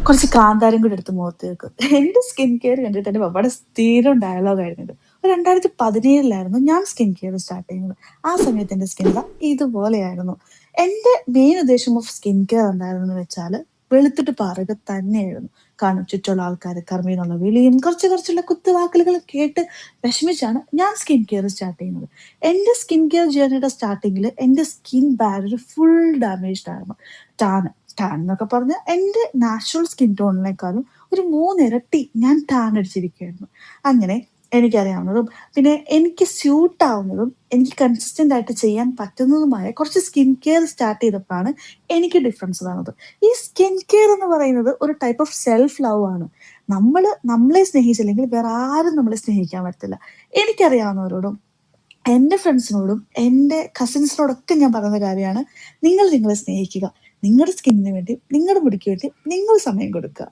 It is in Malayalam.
കുറച്ച് കാന്താരം കൂടി എടുത്ത് മുഖത്ത് വെക്കും. എന്റെ സ്കിൻ കെയർ കണ്ടിട്ട് എന്റെ പപ്പായുടെ സ്ഥിരം ഡയലോഗായിരുന്നു ഇത്. ഒരു 2017 ഞാൻ സ്കിൻ കെയർ സ്റ്റാർട്ട് ചെയ്യുന്നത്. ആ സമയത്ത് എന്റെ സ്കിൻ ഇതുപോലെയായിരുന്നു. എന്റെ മെയിൻ ഉദ്ദേശം ഓഫ് സ്കിൻ കെയർ എന്തായിരുന്നെന്ന് വെച്ചാല്, വെളുത്തിട്ട് പാറുക തന്നെയായിരുന്നു. കാരണം ചുറ്റുമുള്ള ആൾക്കാര് കർമ്മേന്നുള്ള വിളിയും കുറച്ചുള്ള കുത്തുവാക്കുകള് കേട്ട് വിഷമിച്ചാണ് ഞാൻ സ്കിൻ കെയർ സ്റ്റാർട്ട് ചെയ്യുന്നത്. എന്റെ സ്കിൻ കെയർ ജേർണിയുടെ സ്റ്റാർട്ടിങ്ങില് എന്റെ സ്കിൻ ബാരിയർ ഫുൾ ഡാമേജ്ഡ് ആയിരുന്നു. ടാൻ ടാൻ എന്നൊക്കെ പറഞ്ഞാൽ എന്റെ നാച്ചുറൽ സ്കിൻ ടോണിനേക്കാളും ഒരു 3 ഇരട്ടി ഞാൻ ടാൻ അടിച്ചിരിക്കുകയായിരുന്നു. അങ്ങനെ എനിക്കറിയാവുന്നതും പിന്നെ എനിക്ക് സ്യൂട്ട് ആവുന്നതും എനിക്ക് കൺസിസ്റ്റന്റ് ആയിട്ട് ചെയ്യാൻ പറ്റുന്നതുമായ കുറച്ച് സ്കിൻ കെയർ സ്റ്റാർട്ട് ചെയ്തപ്പോഴാണ് എനിക്ക് ഡിഫറൻസ് വന്നത്. ഈ സ്കിൻ കെയർ എന്ന് പറയുന്നത് ഒരു ടൈപ്പ് ഓഫ് സെൽഫ് ലവ് ആണ്. നമ്മളെ സ്നേഹിച്ചില്ലെങ്കിൽ വേറെ ആരും നമ്മളെ സ്നേഹിക്കാൻ പറ്റില്ല. എനിക്കറിയാവുന്നവരോടും എന്റെ ഫ്രണ്ട്സിനോടും എന്റെ കസിൻസിനോടൊക്കെ ഞാൻ പറയുന്ന കാര്യമാണ്, നിങ്ങൾ നിങ്ങളെ സ്നേഹിക്കുക. നിങ്ങളുടെ സ്കിന്നിന് വേണ്ടി, നിങ്ങളുടെ മുടിക്ക് വേണ്ടി നിങ്ങൾ സമയം കൊടുക്കുക.